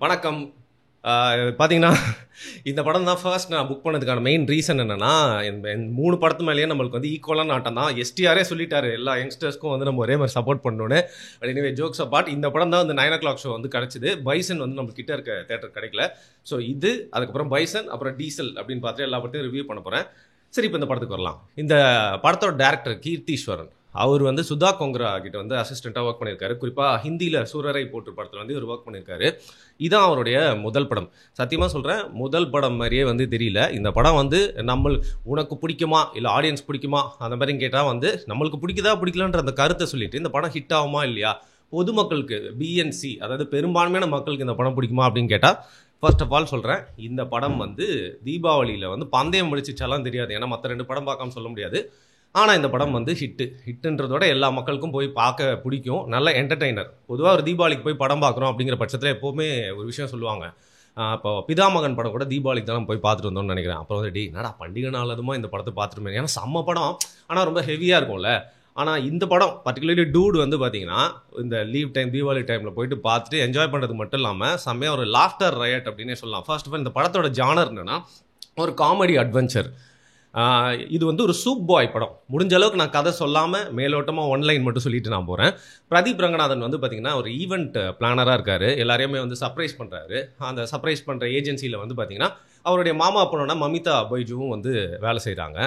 வணக்கம். பார்த்தீங்கன்னா, இந்த படம் தான் ஃபர்ஸ்ட் நான் புக் பண்ணதுக்கான மெயின் ரீசன் என்னன்னா, இந்த 3 படத்து மேலேயே நம்மளுக்கு வந்து ஈக்குவலான ஆட்டம் தான். எஸ்டிஆரே சொல்லிட்டாரு, எல்லா யங்ஸ்டர்ஸ்க்கும் வந்து நம்ம ஒரே மாதிரி சப்போர்ட் பண்ணணும்னு. பட் எனிவே ஜோக்ஸ் அப்பார்ட், இந்த படம் தான் வந்து 9 o'clock ஷோ வந்து கிடச்சிது. பைசன் வந்து நம்ம கிட்ட இருக்க தேட்டர் கிடைக்கல. ஸோ இது, அதுக்கப்புறம் பைசன், அப்புறம் டீசல் அப்படின்னு பார்த்துட்டு எல்லா படத்தையும் ரிவ்யூ பண்ண போகிறேன். சரி, இப்போ இந்த படத்துக்கு வரலாம். இந்த படத்தோட டேரக்டர் கீர்த்தீஸ்வரன். அவர் வந்து சுதா கொங்கரா கிட்ட வந்து அசிஸ்டண்ட்டாக ஒர்க் பண்ணியிருக்காரு. குறிப்பாக ஹிந்தியில் சூரரை போட்டு படத்தில் வந்து இவர் ஒர்க் பண்ணியிருக்காரு. இதுதான் அவருடைய முதல் படம். சத்தியமாக சொல்கிறேன், முதல் படம் மாதிரியே வந்து தெரியல. இந்த படம் வந்து உனக்கு பிடிக்குமா இல்லை ஆடியன்ஸ் பிடிக்குமா அந்த மாதிரி கேட்டால் வந்து நம்மளுக்கு பிடிக்குதா பிடிக்கலான்ற அந்த கருத்தை சொல்லிட்டு இந்த படம் ஹிட் ஆகுமா இல்லையா, பொதுமக்களுக்கு பிஎன்சி அதாவது பெரும்பான்மையான மக்களுக்கு இந்த படம் பிடிக்குமா அப்படின்னு கேட்டால், ஃபர்ஸ்ட் ஆஃப் ஆல் சொல்கிறேன், இந்த படம் வந்து தீபாவளியில் வந்து பந்தயம் முடிச்சிச்சாலாம் தெரியாது. ஏன்னா மற்ற 2 படம் பார்க்காம சொல்ல முடியாது. ஆனால் இந்த படம் வந்து ஹிட்டுன்றதோட எல்லா மக்களுக்கும் போய் பார்க்க பிடிக்கும். நல்ல என்டர்டெய்னர். பொதுவாக ஒரு தீபாவளிக்கு போய் படம் பார்க்குறோம் அப்படிங்கிற பட்சத்தில் எப்போவுமே ஒரு விஷயம் சொல்லுவாங்க. இப்போ பிதாமகன் படம் கூட தீபாவளிக்கு தான் போய் பார்த்துட்டு வந்தோம்னு நினைக்கிறேன். அப்புறம் வந்து என்னடா பண்டிகை நாள் அதுமா இந்த படத்தை பார்த்துருமே, ஏன்னா செம்ம படம், ஆனால் ரொம்ப ஹெவியாக இருக்கும்ல. ஆனால் இந்த படம் பர்டிகுலர்லி டூட் வந்து பார்த்தீங்கன்னா, இந்த லீவ் டைம் தீபாவளி டைமில் போயிட்டு பார்த்துட்டு என்ஜாய் பண்ணுறதுக்கு மட்டும் இல்லாமல் செம்மையாக ஒரு லாஃப்டர் ரயட் அப்படின்னே சொல்லலாம். ஃபர்ஸ்ட் ஆஃப் ஆல் இந்த படத்தோட ஜானர் என்னன்னா ஒரு காமெடி அட்வென்ச்சர். இது வந்து ஒரு சூப் பாய் படம். முடிஞ்ச அளவுக்கு நான் கதை சொல்லாமல் மேலோட்டமாக ஒன்லைன் மட்டும் சொல்லிட்டு நான் போகிறேன். பிரதீப் ரங்கநாதன் வந்து பார்த்திங்கன்னா ஒரு ஈவெண்ட் பிளானராக இருக்கார். எல்லாரையுமே வந்து சர்ப்ரைஸ் பண்ணுறாரு. அந்த சர்ப்ரைஸ் பண்ணுற ஏஜென்சியில் வந்து பார்த்திங்கன்னா அவருடைய மாமா பொண்ணோட மமிதா பைஜுவும் வந்து வேலை செய்கிறாங்க.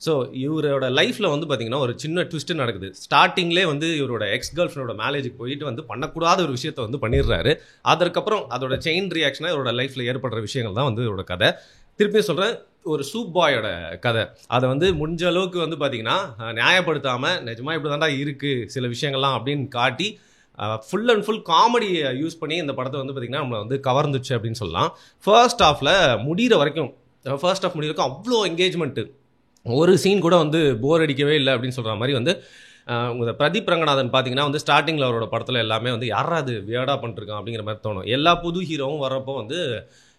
ஸோ இவரோட லைஃப்பில் வந்து பார்த்திங்கன்னா ஒரு சின்ன ட்விஸ்ட்டு நடக்குது. ஸ்டார்டிங்லேயே வந்து இவரோட எக்ஸ் கேர்ள் ஃப்ரெண்டோட மேரேஜுக்கு போயிட்டு வந்து பண்ணக்கூடாத ஒரு விஷயத்தை வந்து பண்ணிடுறாரு. அதற்கப்புறம் அதோட செயின் ரியாக்ஷனாக இவரோட லைஃப்பில் ஏற்படுற விஷயங்கள் தான் வந்து இவரோட கதை. திருப்பி சொல்கிறேன், ஒரு சூப் பாயோட கதை. அதை வந்து முடிஞ்ச அளவுக்கு வந்து பார்த்திங்கன்னா நியாயப்படுத்தாமல் நிஜமாக இப்படி தாண்டா இருக்குது சில விஷயங்கள்லாம் அப்படின்னு காட்டி ஃபுல் அண்ட் ஃபுல் காமெடியை யூஸ் பண்ணி இந்த படத்தை வந்து பார்த்திங்கன்னா நம்மளை வந்து கவர்ந்துச்சு அப்படின்னு சொல்லலாம். ஃபர்ஸ்ட் ஹாஃபில் முடிகிற வரைக்கும் அவ்வளோ என்கேஜ்மெண்ட்டு, ஒரு சீன் கூட வந்து போர் அடிக்கவே இல்லை அப்படின்னு சொல்கிற மாதிரி வந்து பிரதீப் ரங்கநாதன் பார்த்தீங்கன்னா வந்து ஸ்டார்டிங்கில் அவரோட படத்தில் எல்லாமே வந்து யாராவது வியர்டாக பண்ணிருக்கான் அப்படிங்கிற மாதிரி தோணும். எல்லா புது ஹீரோவும் வர்றப்போ வந்து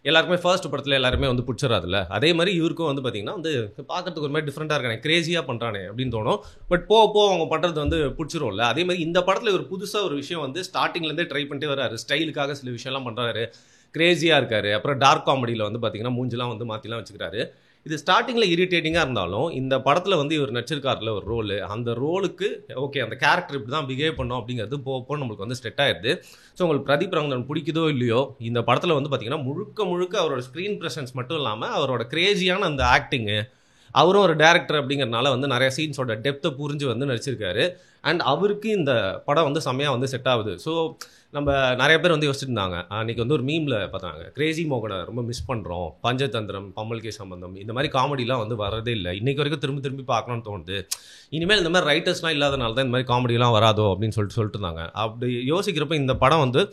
எல்லாருக்குமே ஃபர்ஸ்ட் படத்தில் எல்லாருமே வந்து பிடிச்சிடாதுல்ல. அதே மாதிரி இவருக்கும் வந்து பார்த்திங்கன்னா வந்து பார்க்கறதுக்கு ஒரு மாதிரி டிஃப்ரெண்ட்டாக இருக்கானே, கிரேஸியாக பண்ணுறானே அப்படின்னு தோணும். பட் போக அவங்க பண்ணுறது வந்து பிடிச்சிரும்ல. அதே மாதிரி இந்த படத்தில் ஒரு புதுசாக ஒரு விஷயம் வந்து ஸ்டார்டிங்லேருந்தே ட்ரை பண்ணிட்டே வர்றாரு. ஸ்டைலுக்காக சில விஷயம்லாம் பண்ணுறாரு, கிரேஸியாக இருக்காரு. அப்புறம் டார்க் காமெடியில் வந்து பார்த்திங்கன்னா மூஞ்சிலாம் வந்து மாற்றிலாம் வச்சுக்கிறாரு. இது ஸ்டார்டிங்கில் இரிட்டேட்டிங்காக இருந்தாலும் இந்த படத்தில் வந்து இவர் நடிச்சிருக்காருல ஒரு ரோலு, அந்த ரோலுக்கு ஓகே அந்த கேரக்டர் இப்படி தான் பிஹேவ் பண்ணோம் அப்படிங்கிறது போக நம்மளுக்கு வந்து செட் ஆயிடுது. ஸோ உங்களுக்கு பிரதீப் ரங்கநாதன் பிடிக்குதோ இல்லையோ, இந்த படத்தில் வந்து பார்த்திங்கன்னா முழுக்க அவரோட ஸ்க்ரீன் ப்ரெசன்ஸ் மட்டும் இல்லாமல் அவரோட கிரேஸியான அந்த ஆக்டிங்கு, அவரும் ஒரு டேரக்டர் அப்படிங்கிறனால வந்து நிறைய சீன்ஸோட டெப்த்தை புரிஞ்சு வந்து நடிச்சிருக்காரு. அண்ட் அவருக்கு இந்த படம் வந்து செம்மையாக வந்து செட் ஆகுது. ஸோ நம்ம நிறைய பேர் வந்து யோசிச்சுட்டு இருந்தாங்க. அன்றைக்கி வந்து ஒரு மீமில் பார்த்தாங்க, கிரேசி மோகனை ரொம்ப மிஸ் பண்ணுறோம், பஞ்சதந்திரம், பம்மல்கே சம்பந்தம், இந்த மாதிரி காமெடிலாம் வந்து வரதே இல்லை, இன்றைக்கி வரைக்கும் திரும்பி பார்க்கணும்னு தோணுது, இனிமேல் இந்த மாதிரி ரைட்டர்ஸ்லாம் இல்லாதனால தான் இந்த மாதிரி காமெடிலாம் வராதோ அப்படின்னு சொல்லிட்டு இருந்தாங்க. அப்படி யோசிக்கிறப்ப இந்த படம் வந்து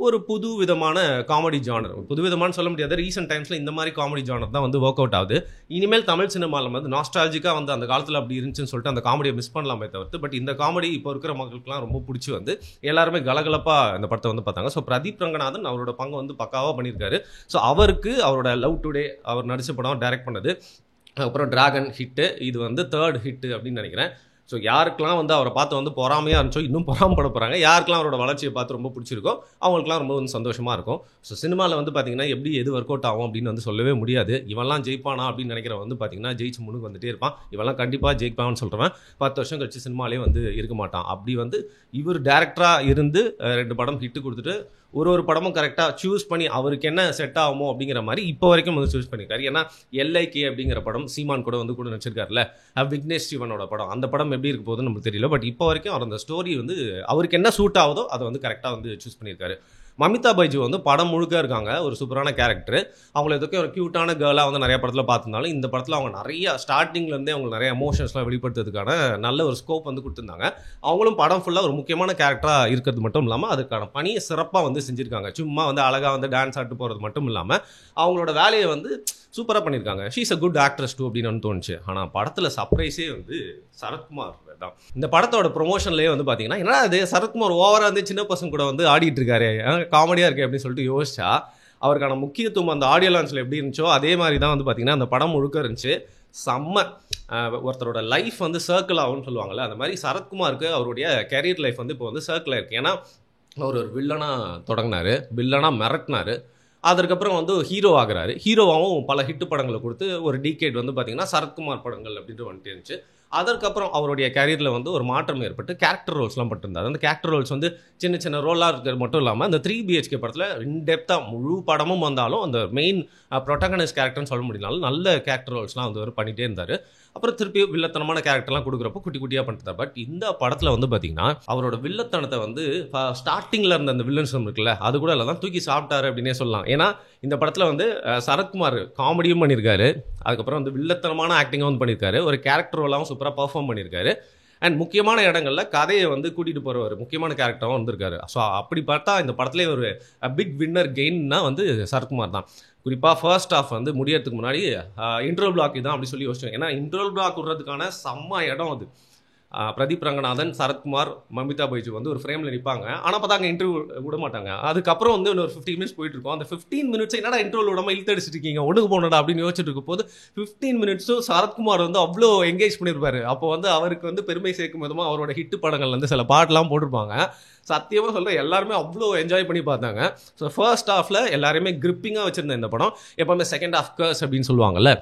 ஒரு புது விதமான காமெடி ஜானர், புது விதமானு சொல்ல முடியாது, ரீசெண்ட் டைம்ஸில் இந்த மாதிரி காமெடி ஜானர் தான் வந்து ஒர்க் அவுட் ஆகுது. இனிமேல் தமிழ் சினிமாவில் வந்து நாஸ்டாலஜிக்காக வந்து அந்த காலத்தில் அப்படி இருந்துச்சுன்னு சொல்லிட்டு அந்த காமெடியை மிஸ் பண்ணலாமே தவிர்த்து, பட் இந்த காமெடி இப்போ இருக்கிற மக்களுக்குலாம் ரொம்ப பிடிச்சி வந்து எல்லாருமே கலகலப்பாக இந்த படத்தை வந்து பார்த்தாங்க. ஸோ பிரதீப் ரங்கநாதன் அவரோட பங்கு வந்து பக்காவாக பண்ணியிருக்காரு. ஸோ அவருக்கு அவரோட லவ் டுடே அவர் நடிச்ச படம் டைரக்ட் பண்ணது, அப்புறம் டிராகன் ஹிட்டு, இது வந்து 3rd ஹிட்டு அப்படின்னு நினைக்கிறேன். ஸோ யாருக்கெல்லாம் வந்து அவரை பார்த்து வந்து பொறாமையாக இருந்துச்சோ இன்னும் பொறாமப்பட போகிறாங்க, யாருக்கெல்லாம் அவரோட வளர்ச்சியை பார்த்து ரொம்ப பிடிச்சிருக்கோ அவங்களுக்குலாம் ரொம்ப வந்து சந்தோஷமாக இருக்கும். ஸோ சினிமாவில் வந்து பார்த்திங்கன்னா எப்படி எது ஒர்க் அவுட் ஆகும் அப்படின்னு வந்து சொல்லவே முடியாது. இவெல்லாம் ஜெயிப்பானா அப்படின்னு நினைக்கிறவன் வந்து பார்த்திங்கன்னா ஜெயிச்சு முன்னுக்கு வந்துட்டே இருப்பான். இவெல்லாம் கண்டிப்பாக ஜெயிப்பான்னு சொல்கிறவன் 10 வருஷம் கழிச்சு சினிமாலே வந்து இருக்க மாட்டான். அப்படி வந்து இவர் டேரக்டராக இருந்து 2 படம் ஹிட்டு கொடுத்துட்டு ஒரு படமும் கரெக்டாக சூஸ் பண்ணி அவருக்கு என்ன செட் ஆகுமோ அப்படிங்கிற மாதிரி இப்போ வரைக்கும் வந்து சூஸ் பண்ணியிருக்காரு. ஏன்னா எல்ஐகே அப்படிங்கிற படம் சீமான் கூட நடிச்சிருக்காருல்ல, விக்னேஷ் சிவனோட படம், அந்த படம் எப்படி இருக்க போகுதுன்னு நமக்கு தெரியல. பட் இப்போ வரைக்கும் அவர் அந்த ஸ்டோரி வந்து அவருக்கு என்ன சூட் ஆகுதோ அதை வந்து கரெக்டாக வந்து சூஸ் பண்ணியிருக்காரு. மமிதா பைஜு வந்து படம் முழுக்க இருக்காங்க, ஒரு சூப்பரான கேரக்டர். அவங்கள எதுக்கு ஒரு க்யூட்டான கேர்ளாக வந்து நிறைய படத்தில் பார்த்துருந்தாலும் இந்த படத்தில் அவங்க நிறைய ஸ்டார்டிங்லேருந்தே அவங்க நிறைய எமோஷன்ஸ்லாம் வெளிப்படுத்துறதுக்கான நல்ல ஒரு ஸ்கோப் வந்து கொடுத்துருந்தாங்க. அவங்களும் படம் ஃபுல்லாக ஒரு முக்கியமான கேரக்டராக இருக்கிறது மட்டும் இல்லாமல் அதுக்கான பணியை சிறப்பாக வந்து செஞ்சுருக்காங்க. சும்மா வந்து அழகாக வந்து டான்ஸ் ஆட்டு போகிறது மட்டும் இல்லாமல் அவங்களோட வேலையை வந்து சூப்பராக பண்ணியிருக்காங்க. She's a good actress too அப்படின்னு தோணுச்சு. ஆனால் படத்தில் சர்ப்ரைஸே வந்து சரத்குமார் தான். இந்த படத்தோட ப்ரொமோஷன்லேயே வந்து பார்த்தீங்கன்னா என்னடா அது சரத்குமார் ஓவராக வந்து சின்ன பசங்க கூட வந்து ஆடிட்டு இருக்காரு, காமெடியாக இருக்கு அப்படின்னு சொல்லிட்டு யோசிச்சா அவருக்கான முக்கியத்துவம் அந்த ஆடியோ லான்ச்சில் எப்படி இருந்துச்சோ அதே மாதிரி தான் வந்து பார்த்தீங்கன்னா அந்த படம் முழுக்க இருந்துச்சு. செம்ம ஒருத்தரோட லைஃப் வந்து சர்க்கிள் ஆகும்னு சொல்லுவாங்கள்ல, அந்த மாதிரி சரத்குமாருக்கு அவருடைய கேரியர் லைஃப் வந்து இப்போ வந்து சர்க்கிள் ஆயிருக்கு. ஏன்னா அவர் ஒரு வில்லனாக தொடங்கினார், வில்லனாக மிரட்டினார், அதற்கப்புறம் வந்து ஹீரோ ஆகுறாரு. ஹீரோவாகவும் பல ஹிட் படங்களை கொடுத்து ஒரு டீகேட் வந்து பார்த்தீங்கன்னா சரத்குமார் படங்கள் அப்படின்ட்டு வந்துட்டு இருந்துச்சு. அதற்கப்புறம் அவருடைய கேரியரில் வந்து ஒரு மாற்றம் ஏற்பட்டு கேரக்டர் ரோல்ஸ்லாம் பட்டிருந்தார். அந்த கேரக்டர் ரோல்ஸ் வந்து சின்ன சின்ன ரோலாக இருக்கிறது மட்டும் இல்லாமல் அந்த 3 BHK படத்தில் இன்டெப்த்தாக முழு படமும் வந்தாலும் அந்த மெயின் ப்ரொட்டகனிஸ்ட் கேரக்டர்னு சொல்ல முடியலனாலும் நல்ல கேரக்டர் ரோல்ஸ்லாம் வந்து அவர் பண்ணிகிட்டே இருந்தார். அப்புறம் திருப்பி வில்லத்தனமான கேரக்டர்லாம் கொடுக்குறப்போ குட்டி குட்டியாக பண்ணிட்டார். பட் இந்த படத்தில் வந்து பார்த்தீங்கன்னா அவரோட வில்லத்தனத்தை வந்து ஸ்டார்டிங்கில் இருந்த அந்த வில்லன்ஸும் இருக்குல்ல, அது கூட இல்லை தான் தூக்கி சாப்பிட்டாரு அப்படின்னே சொல்லலாம். ஏன்னா இந்த படத்தில் வந்து சரத்குமார் காமெடியும் பண்ணியிருக்காரு, அதுக்கப்புறம் வந்து வில்லத்தனமான ஆக்டிங்கும் வந்து பண்ணியிருக்காரு, ஒரு கேரக்டர் ரோலாகவும் சூப்பராக பர்ஃபார்ம் பண்ணியிருக்காரு. அண்ட் முக்கியமான இடங்களில் கதையை வந்து கூட்டிகிட்டு போகிறவர் முக்கியமான கேரக்டராகவும் வந்திருக்காரு. ஸோ அப்படி பார்த்தா இந்த படத்துலேயே ஒரு பிக் வின்னர் கெயின்னா வந்து சரத்குமார் தான். குறிப்பாக ஃபர்ஸ்ட் ஹாஃப் வந்து முடியறதுக்கு முன்னாடி இன்ட்ரோல் பிளாக் தான் அப்படி சொல்லி யோசிச்சோம். ஏன்னா இன்ட்ரோல் பிளாக் விடுறதுக்கான செம்ம இடம் அது. பிரதீப் ரங்கநாதன், சரத்குமார், மமிதா பைஜு வந்து ஒரு ஃப்ரேமில் நிற்பாங்க. ஆனால் பார்த்தா அங்கே இன்டர்வியூ விட மாட்டாங்க. அதுக்கப்புறம் வந்து இன்னொரு 15 மினிட்ஸ் போயிட்டு இருக்கோம். அந்த 15 மினிட்ஸ் என்னடா இன்டர்வியூ விடாமல் இழுத்தடிச்சிட்டு இருக்கீங்க, ஒன்றுக்கு போனடா அப்படின்னு யோசிச்சுட்டு இருக்கும் போது 15 மினிட்ஸும் சரத்குமார் வந்து அவ்வளோ என்கேஜ் பண்ணியிருப்பாரு. அப்போ வந்து அவருக்கு வந்து பெருமை சேர்க்கும் விதமாக அவரோட ஹிட் படங்கள் வந்து சில பாட்டெலாம் போட்டிருப்பாங்க. சத்தியமாக சொல்கிறேன், எல்லாருமே அவ்வளோ என்ஜாய் பண்ணி பார்த்தாங்க. ஸோ ஃபர்ஸ்ட் ஹாஃபில் எல்லாருமே கிரிப்பிங்காக வச்சுருந்தேன் இந்த படம். எப்போவுமே செகண்ட் ஹாஃப் கர்ஸ் அப்படின்னு சொல்லுவாங்கல்ல,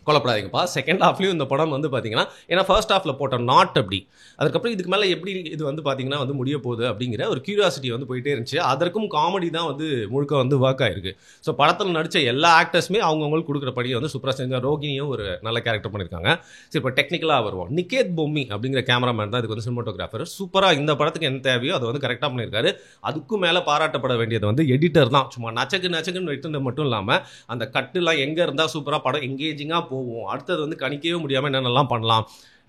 கொல்லப்படாதீங்கப்பா. செகண்ட் ஹாஃப்லேயும் இந்த படம் வந்து பார்த்தீங்கன்னா, ஏன்னா ஃபர்ஸ்ட் ஹாஃபில் போட்ட நாட் அப்படி, அதுக்கப்புறம் இதுக்கு மேலே எப்படி இது வந்து பார்த்தீங்கன்னா வந்து முடிய போகுது அப்படிங்கிற ஒரு கியூரியாசிட்டி வந்து போயிட்டே இருந்துச்சு. அதற்கும் காமெடி தான் வந்து முழுக்க வந்து ஒர்க் ஆயிருக்கு. ஸோ படத்தில் நடித்த எல்லா ஆக்டர்ஸுமே அவங்கவுங்களுக்கு கொடுக்குற படியை வந்து சூப்பராக செஞ்சாங்க. ரோகிணியும் ஒரு நல்ல கேரக்டர் பண்ணியிருக்காங்க. சரி, இப்போ டெக்னிக்கலாக வருவோம். நிகேத் பொம்மி அப்படிங்கிற கேமராமேன் தான் இதுக்கு வந்து சினிமாட்டோகிராஃபர். சூப்பராக இந்த படத்துக்கு என்ன தேவையோ அதை வந்து கரெக்டாக பண்ணியிருக்காரு. அதுக்கும் மேலே பாராட்டப்பட வேண்டியது வந்து எடிட்டர் தான். சும்மா நச்சக்குன்னு வைத்து மட்டும் இல்லாமல் அந்த கட்டுலாம் எங்கே இருந்தால் சூப்பராக படம் எங்கேஜிங்காக போகும், அடுத்தது வந்து கணிக்கவே முடியாமல் என்னென்னலாம் பண்ணலாம்.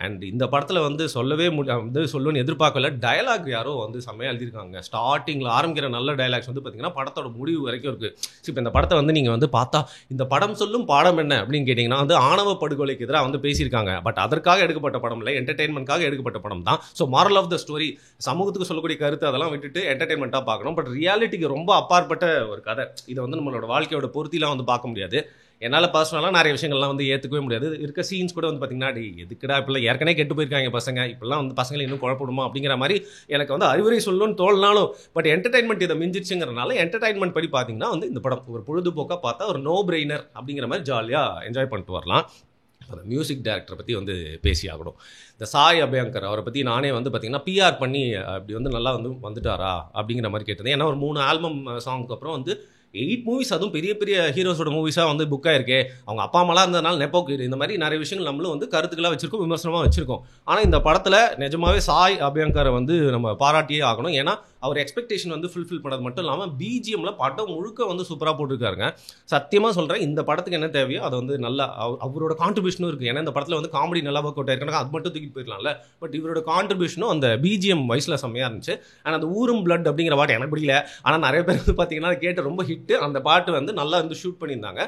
அண்ட் இந்த படத்தில் வந்து சொல்லவே வந்து சொல்லுன்னு எதிர்பார்க்கல. டயலாக் யாரோ வந்து செம்மையாக எழுதியிருக்காங்க. ஸ்டார்டிங்கில் ஆரம்பிக்கிற நல்ல டயலாக்ஸ் வந்து பார்த்தீங்கன்னா படத்தோட முடிவு வரைக்கும் இருக்குது. ஸோ இப்போ இந்த படத்தை வந்து நீங்கள் வந்து பார்த்தா இந்த படம் சொல்லும் பாடம் என்ன அப்படின்னு கேட்டிங்கன்னா வந்து ஆணவ படுகொலைக்கு எதிராக வந்து பேசியிருக்காங்க. பட் அதற்காக எடுக்கப்பட்ட படம் இல்லை, என்டர்டெயின்மெண்ட்காக எடுக்கப்பட்ட படம் தான். So moral of the story, சமூகத்துக்கு சொல்லக்கூடிய கருத்து அதெல்லாம் விட்டுட்டு என்டர்டெயின்மெண்ட்டாக பார்க்கணும். பட் ரியாலிட்டிக்கு ரொம்ப அப்பாற்பட்ட ஒரு கதை. இதை வந்து நம்மளோட வாழ்க்கையோட பொருத்திலாம் வந்து பார்க்க முடியாது. என்னால் பர்சனலாக நிறைய விஷயங்கள்லாம் வந்து ஏற்றுக்கவே முடியாது. இருக்க சீன்ஸ் கூட வந்து பார்த்தீங்கன்னா, எதுக்குடா இப்பெல்லாம் ஏற்கனவே கெட்டு போயிருக்காங்க பசங்க, இப்பெல்லாம் வந்து பசங்களை இன்னும் குழப்பணுமா அப்படிங்கிற மாதிரி எனக்கு வந்து அறிவுரை சொல்லணும்னு தோல்னாலும், பட் என்டர்டைன்மெண்ட் இதை மிஞ்சிச்சுங்கிறனால என்டர்டைன்மெண்ட் படி பார்த்தீங்கன்னா வந்து இந்த படம் ஒரு பொழுதுபோக்காக பார்த்தா ஒரு நோ பிரெய்னர் அப்படிங்கிற மாதிரி ஜாலியாக என்ஜாய் பண்ணிட்டு வரலாம். அந்த மியூசிக் டைரக்டரை பற்றி வந்து பேசி ஆகணும். இந்த சாய் அபயங்கர் அவரை பற்றி நானே வந்து பார்த்தீங்கன்னா பிஆர் பண்ணி அப்படி வந்து நல்லா வந்து வந்துட்டாரா அப்படிங்கிற மாதிரி கேட்டது. ஏன்னா ஒரு 3 ஆல்பம் சாங்க்கு அப்புறம் வந்து 8 மூவிஸ், அதுவும் பெரிய பெரிய ஹீரோஸோட மூவிஸாக வந்து புக் ஆயிருக்கு. அவங்க அப்பா அம்மாலாம் இருந்ததுனால நெப்போக்கு இந்த மாதிரி நிறைய விஷயங்கள் நம்மளும் வந்து கருத்துக்களாக வச்சிருக்கோம், விமர்சனமாக வச்சிருக்கோம். ஆனால் இந்த படத்தில் நிஜமாவே சாய் அபயங்கரை வந்து நம்ம பாராட்டியே ஆகணும். ஏன்னா அவர் எக்ஸ்பெக்டேஷன் வந்து ஃபுல்ஃபில் பண்ணது மட்டும் இல்லாமல் பிஜிஎம்ல படம் முழுக்க வந்து சூப்பராக போட்டிருக்காருங்க. சத்தியமாக சொல்கிறேன், இந்த படத்துக்கு என்ன தேவையோ அதை வந்து நல்லா அவரோட கான்ட்ரிபியூஷனும் இருக்குது. ஏன்னா இந்த படத்தில் வந்து காமெடி நல்லா ஒர்க் அவுட் ஆயிருக்காங்க, அது மட்டும் தூக்கிட்டு போயிடலாம்ல. பட் இவரோட கான்ட்ரிபியூஷனும் அந்த பிஜிஎம் வயசில் செம்மையாக இருந்துச்சு. ஆனால் அந்த ஊரும் பிளட் அப்படிங்கிற பாட்டு எனக்கு பிடிக்கல. ஆனால் நிறைய பேர் வந்து பார்த்தீங்கன்னா கேட்டு ரொம்ப ஹிட்டு. அந்த பாட்டு வந்து நல்லா வந்து ஷூட் பண்ணியிருந்தாங்க.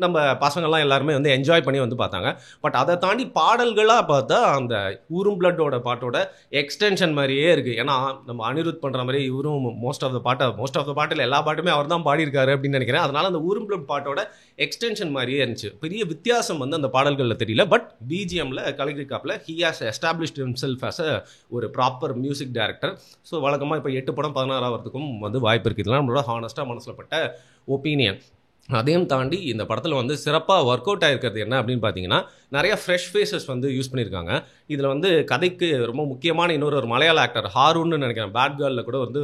நம்ம பசங்கள்லாம் எல்லாருமே வந்து என்ஜாய் பண்ணி வந்து பார்த்தாங்க. பட் அதை தாண்டி பாடல்களாக பார்த்தா அந்த ஊரும் பிளட்டோட பாட்டோட எக்ஸ்டென்ஷன் மாதிரியே இருக்குது. ஏன்னா நம்ம அனிருத் பண்ணுற மாதிரி இவரும் மோஸ்ட் ஆஃப் த பாட்டில் எல்லா பாட்டுமே அவர் தான் பாடியிருக்காரு அப்படின்னு நினைக்கிறேன். அதனால் அந்த ஊரும் பிளட் பாட்டோட எக்ஸ்டென்ஷன் மாதிரியே இருந்துச்சு. பெரிய வித்தியாசம் வந்து அந்த பாடல்களில் தெரியல. பட் பிஜிஎம்ல கலிகிரிகாப்பில் he has established himself as ஒரு ப்ராப்பர் மியூசிக் டைரக்டர். ஸோ வழக்கமாக இப்போ 8 படம் 16 ஆகிறதுக்கும் வந்து வாய்ப்பு இருக்குது. இதெல்லாம் நம்மளோட ஹானஸ்ட்டாக மனசில் பட்ட ஒப்பீனியன். அதையும் தாண்டி இந்த படத்தில் வந்து சிறப்பாக ஒர்க் அவுட் ஆகிருக்கிறது என்ன அப்படின்னு பார்த்தீங்கன்னா, நிறைய ஃப்ரெஷ் ஃபேஸஸ் வந்து யூஸ் பண்ணியிருக்காங்க. இதில் வந்து கதைக்கு ரொம்ப முக்கியமான ஒரு மலையாள ஆக்டர் ஹாரூன்னு நினைக்கிறேன், பேட் கேர்ளில் கூட வந்து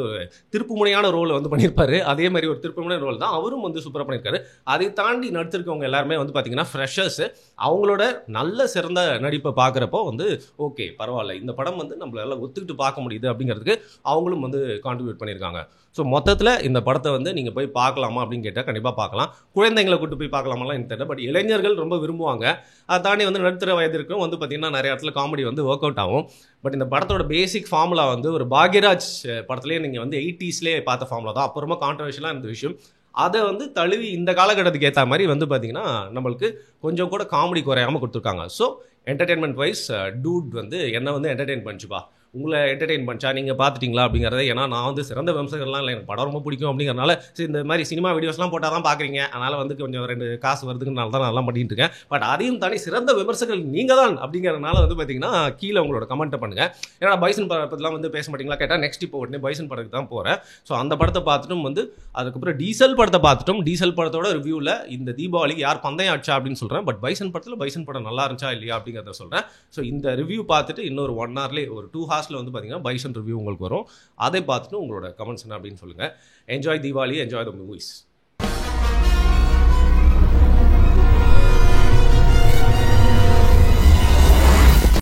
திருப்புமுனையான ரோலை வந்து பண்ணியிருப்பாரு. அதே மாதிரி ஒரு திருப்புமுனையான ரோல் தான் அவரும் வந்து சூப்பராக பண்ணியிருக்காரு. அதை தாண்டி நடிச்சிருக்கவங்க எல்லாருமே வந்து பார்த்தீங்கன்னா ஃப்ரெஷர்ஸு. அவங்களோட நல்ல சிறந்த நடிப்பை பார்க்குறப்போ வந்து ஓகே பரவாயில்ல, இந்த படம் வந்து நம்மளால ஒத்துக்கிட்டு பார்க்க முடியுது அப்படிங்கிறதுக்கு அவங்களும் வந்து கான்ட்ரிபியூட் பண்ணியிருக்காங்க. ஸோ மொத்தத்தில் இந்த படத்தை வந்து நீங்கள் போய் பார்க்கலாமா அப்படின்னு கேட்டால் கண்டிப்பாக பார்க்கலாம். குழந்தைங்களை கூட்டு போய் பார்க்கலாமெல்லாம் எனக்கு தெரியல. பட் இளைஞர்கள் ரொம்ப விரும்புவாங்க. அதை தாண்டி வந்து நடுத்தர வயது இருக்கும் வந்து பார்த்தீங்கன்னா நிறைய இடத்துல காமெடி வந்து ஒர்க் அவுட் ஆகும். பட் இந்த படத்தோட பேசிக் ஃபார்முலா வந்து ஒரு பாக்யராஜ் படத்துலேயே நீங்கள் வந்து 80ஸ்லேயே பார்த்த ஃபார்முலா தான். அப்புறமா கான்ட்ரவர்ஷியலாக இந்த விஷயம் அதை வந்து தழுவி இந்த காலகட்டத்துக்கு ஏற்ற மாதிரி வந்து பார்த்தீங்கன்னா நம்மளுக்கு கொஞ்சம் கூட காமெடி குறையாமல் கொடுத்துருக்காங்க. ஸோ என்டர்டெயின்மெண்ட் வைஸ் டூட் வந்து என்ன வந்து என்டர்டெயின் பண்ணிச்சுப்பா. உங்களை என்டர்டெயின் பண்ணிச்சா, நீங்கள் பார்த்துட்டீங்களா அப்படிங்கிறத. ஏன்னா நான் வந்து சிறந்த விமர்சகர்லாம் இல்லை, எனக்கு படம் ரொம்ப பிடிக்கும் அப்படிங்கிறனால சரி இந்த மாதிரி சினிமா வீடியோஸ்லாம் போட்டால் தான் பார்க்குறீங்க, அதனால் வந்து கொஞ்சம் 2 காசு வருதுங்கனால தான் நான் எல்லாம் பண்ணிட்டு இருக்கேன். பட் அதையும் தாண்டி சிறந்த விமர்சகர்கள் நீங்கள் தான் அப்படிங்கிறனால வந்து பார்த்தீங்கன்னா கீழே உங்களோட கமெண்ட்டை பண்ணுங்கள். ஏன்னா பைசன் படத்தெல்லாம் வந்து பேச மாட்டீங்களா கேட்டால் நெக்ஸ்ட் இப்போ உடனே பைசன் படத்துக்கு தான் போகிறேன். ஸோ அந்த படத்தை பார்த்துட்டும் வந்து அதுக்கப்புறம் டீசல் படத்தை பார்த்துட்டோம். டீசல் படத்தோட ரிவ்யூவில் இந்த தீபாவளிக்கு யார் பந்தயம் ஆச்சா அப்படின்னு சொல்கிறேன். பட் பைசன் படத்தில் பைசன் படம் நல்லா இருந்துச்சா இல்லையா அப்படிங்கிறத சொல்கிறேன். ஸோ இந்த ரிவ்யூ பார்த்துட்டு இன்னொரு 1 ஹவர்லேயே ஒரு 2 ஹார்ஸில் வந்து பார்த்தீங்கன்னா பைசன் ரிவ்யூ உங்களுக்கு வரும். அதை பார்த்துட்டு உங்களோட கமெண்ட்ஸ் என்ன அப்படின்னு சொல்லுங்கள். Enjoy Deepavali, enjoy the movies.